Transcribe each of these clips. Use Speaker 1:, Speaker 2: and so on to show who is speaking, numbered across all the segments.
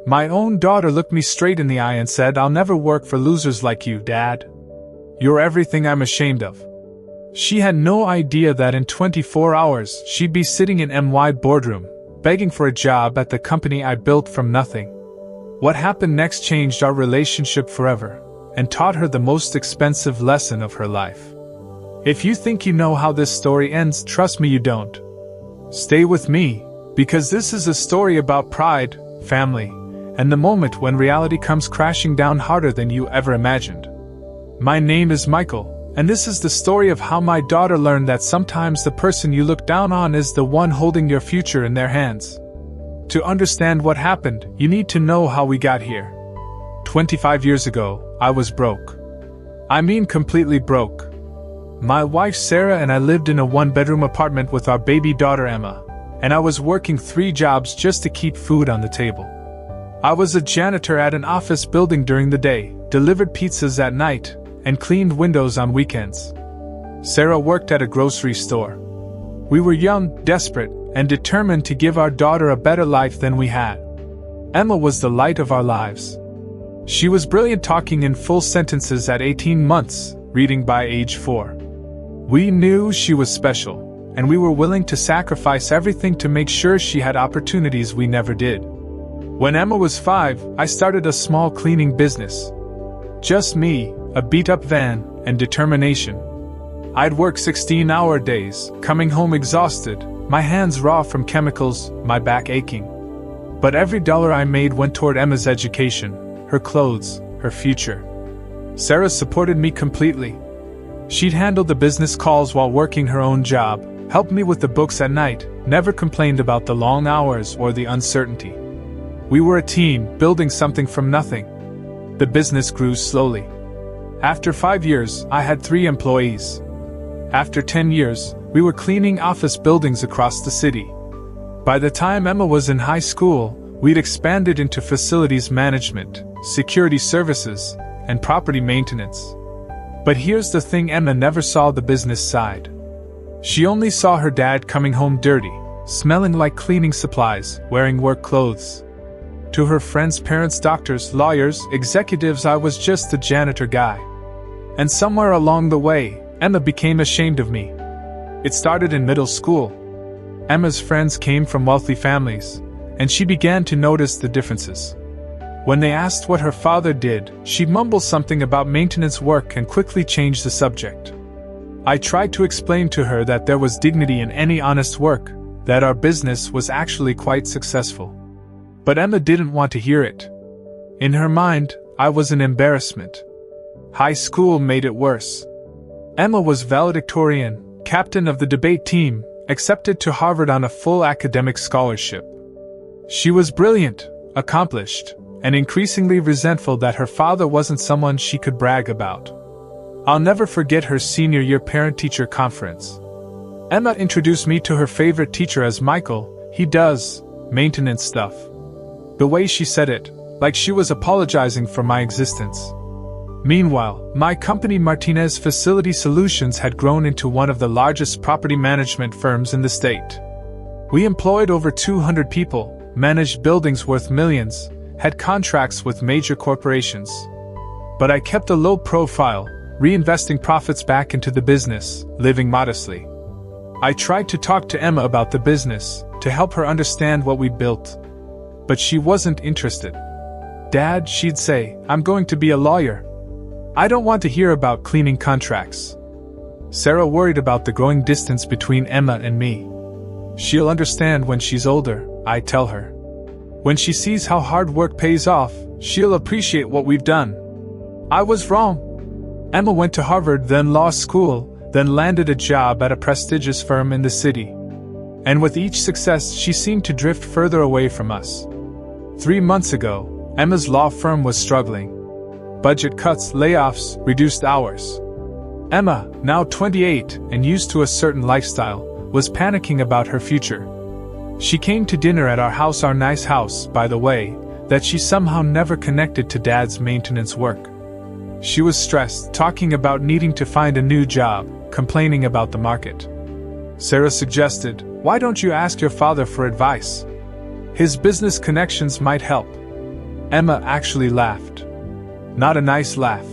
Speaker 1: My own daughter looked me straight in the eye and said, "I'll never work for losers like you, Dad. You're everything I'm ashamed of." She had no idea that in 24 hours she'd be sitting in my boardroom, begging for a job at the company I built from nothing. What happened next changed our relationship forever, and taught her the most expensive lesson of her life. If you think you know how this story ends, trust me, you don't. Stay with me, because this is a story about pride, family, and the moment when reality comes crashing down harder than you ever imagined. My name is Michael, and this is the story of how my daughter learned that sometimes the person you look down on is the one holding your future in their hands. To understand what happened, you need to know how we got here. 25 years ago, I was broke. I mean completely broke. My wife Sarah and I lived in a one-bedroom apartment with our baby daughter Emma, and I was working 3 jobs just to keep food on the table. I was a janitor at an office building during the day, delivered pizzas at night, and cleaned windows on weekends. Sarah worked at a grocery store. We were young, desperate, and determined to give our daughter a better life than we had. Emma was the light of our lives. She was brilliant, talking in full sentences at 18 months, reading by age 4. We knew she was special, and we were willing to sacrifice everything to make sure she had opportunities we never did. When Emma was 5, I started a small cleaning business. Just me, a beat-up van, and determination. I'd work 16-hour days, coming home exhausted, my hands raw from chemicals, my back aching. But every dollar I made went toward Emma's education, her clothes, her future. Sarah supported me completely. She'd handle the business calls while working her own job, helped me with the books at night, never complained about the long hours or the uncertainty. We were a team, building something from nothing. The business grew slowly. After 5 years, I had 3 employees. After 10 years, we were cleaning office buildings across the city. By the time Emma was in high school, we'd expanded into facilities management, security services, and property maintenance. But here's the thing, Emma never saw the business side. She only saw her dad coming home dirty, smelling like cleaning supplies, wearing work clothes. To her friends, parents, doctors, lawyers, executives, I was just the janitor guy. And somewhere along the way, Emma became ashamed of me. It started in middle school. Emma's friends came from wealthy families, and she began to notice the differences. When they asked what her father did, she'd mumble something about maintenance work and quickly change the subject. I tried to explain to her that there was dignity in any honest work, that our business was actually quite successful. But Emma didn't want to hear it. In her mind, I was an embarrassment. High school made it worse. Emma was valedictorian, captain of the debate team, accepted to Harvard on a full academic scholarship. She was brilliant, accomplished, and increasingly resentful that her father wasn't someone she could brag about. I'll never forget her senior year parent-teacher conference. Emma introduced me to her favorite teacher as Michael. He does maintenance stuff. The way she said it, like she was apologizing for my existence. Meanwhile, my company Martinez Facility Solutions had grown into one of the largest property management firms in the state. We employed over 200 people, managed buildings worth millions, had contracts with major corporations. But I kept a low profile, reinvesting profits back into the business, living modestly. I tried to talk to Emma about the business, to help her understand what we'd built. But she wasn't interested. "Dad," she'd say, "I'm going to be a lawyer. I don't want to hear about cleaning contracts." Sarah worried about the growing distance between Emma and me. "She'll understand when she's older," I tell her. "When she sees how hard work pays off, she'll appreciate what we've done." I was wrong. Emma went to Harvard, then law school, then landed a job at a prestigious firm in the city. And with each success, she seemed to drift further away from us. 3 months ago, Emma's law firm was struggling. Budget cuts, layoffs, reduced hours. Emma, now 28 and used to a certain lifestyle, was panicking about her future. She came to dinner at our nice house, by the way, that she somehow never connected to Dad's maintenance work. She was stressed, talking about needing to find a new job, complaining about the market. Sarah suggested, "Why don't you ask your father for advice? His business connections might help." Emma actually laughed. Not a nice laugh.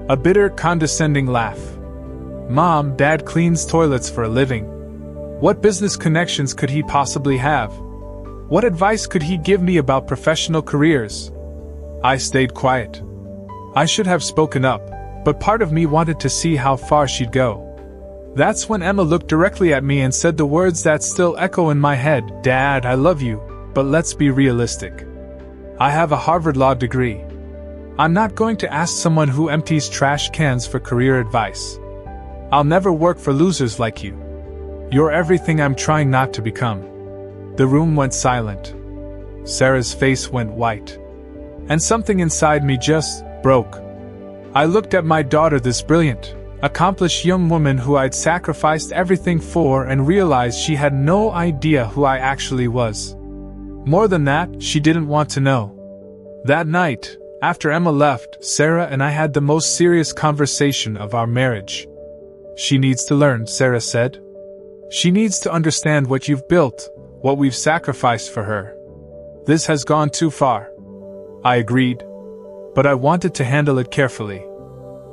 Speaker 1: A bitter, condescending laugh. Mom, Dad cleans toilets for a living. What business connections could he possibly have? What advice could he give me about professional careers? I stayed quiet. I should have spoken up, but part of me wanted to see how far she'd go. That's when Emma looked directly at me and said the words that still echo in my head, Dad, I love you, but let's be realistic. I have a Harvard Law degree. I'm not going to ask someone who empties trash cans for career advice. I'll never work for losers like you. You're everything I'm trying not to become. The room went silent. Sarah's face went white. And something inside me just broke. I looked at my daughter, this brilliant, accomplished young woman who I'd sacrificed everything for, and realized she had no idea who I actually was. More than that, she didn't want to know. That night, after Emma left, Sarah and I had the most serious conversation of our marriage. She needs to learn, Sarah said. She needs to understand what you've built, what we've sacrificed for her. This has gone too far. I agreed. But I wanted to handle it carefully.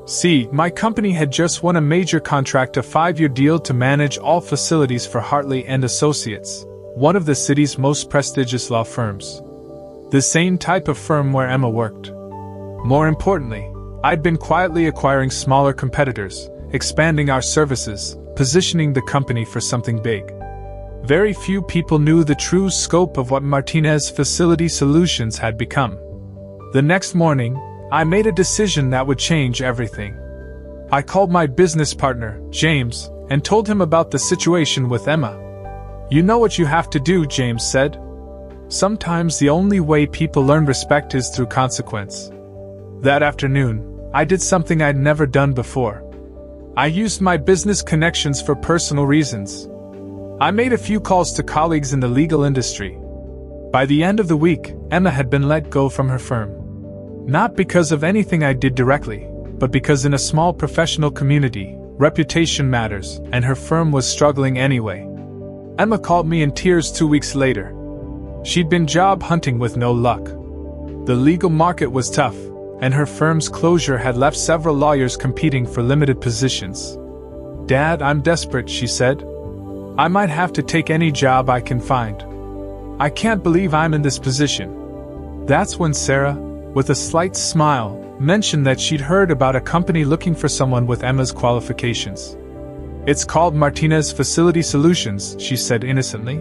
Speaker 1: See, my company had just won a major contract, a 5-year deal to manage all facilities for Hartley and Associates, one of the city's most prestigious law firms. The same type of firm where Emma worked. More importantly, I'd been quietly acquiring smaller competitors, expanding our services, positioning the company for something big. Very few people knew the true scope of what Martinez Facility Solutions had become. The next morning, I made a decision that would change everything. I called my business partner, James, and told him about the situation with Emma. You know what you have to do, James said. Sometimes the only way people learn respect is through consequence. That afternoon, I did something I'd never done before. I used my business connections for personal reasons. I made a few calls to colleagues in the legal industry. By the end of the week, Emma had been let go from her firm. Not because of anything I did directly, but because in a small professional community, reputation matters, and her firm was struggling anyway. Emma called me in tears 2 weeks later. She'd been job hunting with no luck. The legal market was tough, and her firm's closure had left several lawyers competing for limited positions. Dad, I'm desperate, she said. I might have to take any job I can find. I can't believe I'm in this position. That's when Sarah, with a slight smile, mentioned that she'd heard about a company looking for someone with Emma's qualifications. It's called Martinez Facility Solutions, she said innocently.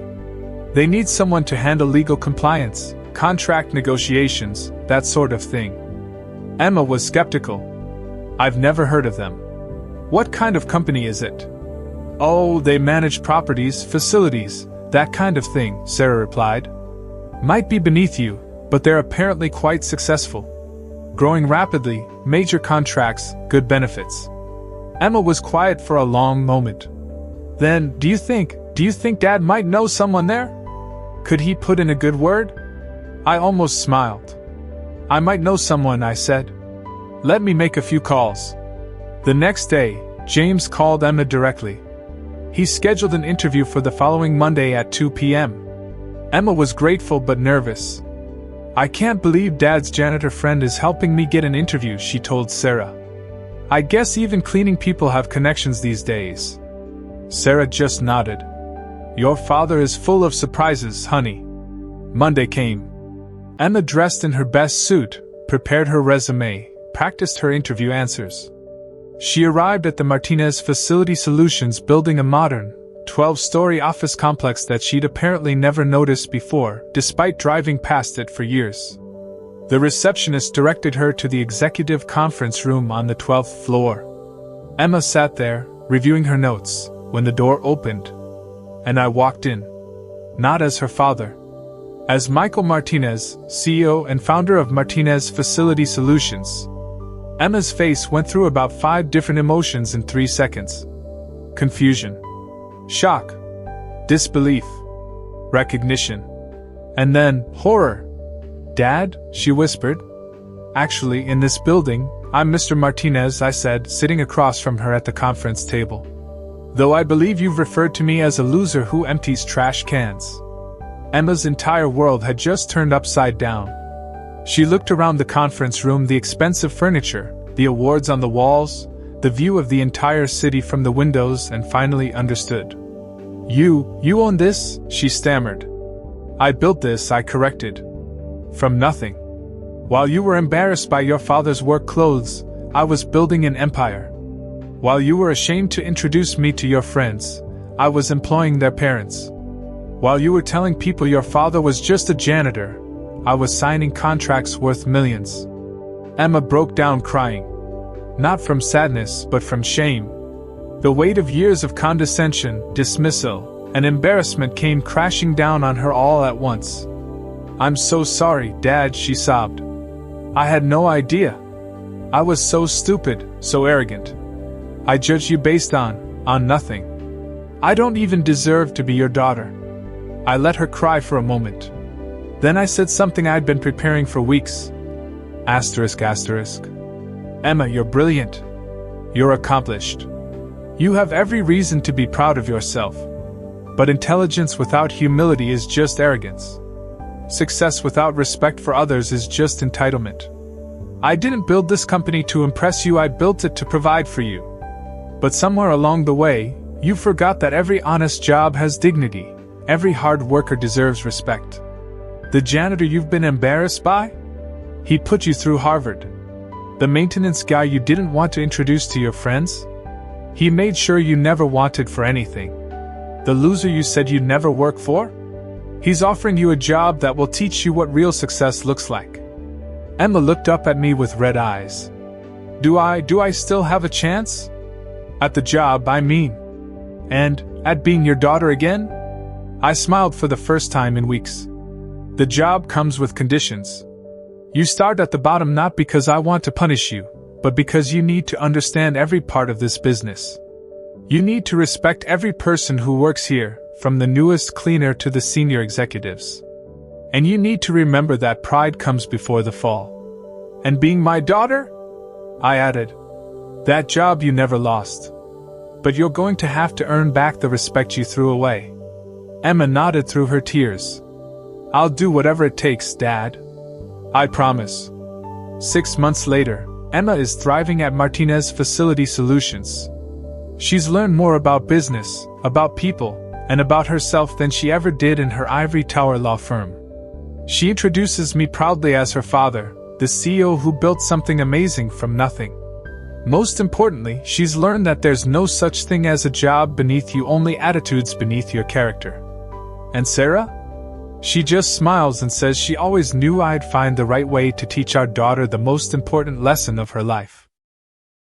Speaker 1: They need someone to handle legal compliance, contract negotiations, that sort of thing. Emma was skeptical. I've never heard of them. What kind of company is it? Oh, they manage properties, facilities, that kind of thing, Sarah replied. Might be beneath you, but they're apparently quite successful. Growing rapidly, major contracts, good benefits. Emma was quiet for a long moment. Then, do you think Dad might know someone there? Could he put in a good word? I almost smiled. I might know someone, I said. Let me make a few calls. The next day, James called Emma directly. He scheduled an interview for the following Monday at 2 p.m. Emma was grateful but nervous. I can't believe Dad's janitor friend is helping me get an interview, she told Sarah. I guess even cleaning people have connections these days. Sarah just nodded. Your father is full of surprises, honey. Monday came. Emma dressed in her best suit, prepared her resume, practiced her interview answers. She arrived at the Martinez Facility Solutions building, a modern, 12-story office complex that she'd apparently never noticed before, despite driving past it for years. The receptionist directed her to the executive conference room on the 12th floor. Emma sat there, reviewing her notes, when the door opened. And I walked in. Not as her father. As Michael Martinez, CEO and founder of Martinez Facility Solutions. Emma's face went through about 5 different emotions in 3 seconds. Confusion. Shock. Disbelief. Recognition. And then, horror. Dad, she whispered. Actually, in this building, I'm Mr. Martinez, I said, sitting across from her at the conference table. Though I believe you've referred to me as a loser who empties trash cans. Emma's entire world had just turned upside down. She looked around the conference room, the expensive furniture, the awards on the walls, the view of the entire city from the windows, and finally understood. You own this?" she stammered. "I built this," I corrected. "From nothing. While you were embarrassed by your father's work clothes, I was building an empire. While you were ashamed to introduce me to your friends, I was employing their parents. While you were telling people your father was just a janitor, I was signing contracts worth millions." Emma broke down crying. Not from sadness, but from shame. The weight of years of condescension, dismissal, and embarrassment came crashing down on her all at once. "I'm so sorry, Dad," she sobbed. "I had no idea. I was so stupid, so arrogant. I judged you based on nothing. I don't even deserve to be your daughter." I let her cry for a moment. Then I said something I'd been preparing for weeks. ***. Emma, you're brilliant. You're accomplished. You have every reason to be proud of yourself. But intelligence without humility is just arrogance. Success without respect for others is just entitlement. I didn't build this company to impress you, I built it to provide for you. But somewhere along the way, you forgot that every honest job has dignity, every hard worker deserves respect. The janitor you've been embarrassed by? He put you through Harvard. The maintenance guy you didn't want to introduce to your friends? He made sure you never wanted for anything. The loser you said you'd never work for? He's offering you a job that will teach you what real success looks like. Emma looked up at me with red eyes. Do I still have a chance? At the job, I mean. And at being your daughter again? I smiled for the first time in weeks. The job comes with conditions. You start at the bottom not because I want to punish you, but because you need to understand every part of this business. You need to respect every person who works here, from the newest cleaner to the senior executives. And you need to remember that pride comes before the fall. And being my daughter? I added. That job you never lost. But you're going to have to earn back the respect you threw away. Emma nodded through her tears. I'll do whatever it takes, Dad. I promise. 6 months later, Emma is thriving at Martinez Facility Solutions. She's learned more about business, about people, and about herself than she ever did in her ivory tower law firm. She introduces me proudly as her father, the CEO who built something amazing from nothing. Most importantly, she's learned that there's no such thing as a job beneath you, only attitudes beneath your character. And Sarah? She just smiles and says she always knew I'd find the right way to teach our daughter the most important lesson of her life.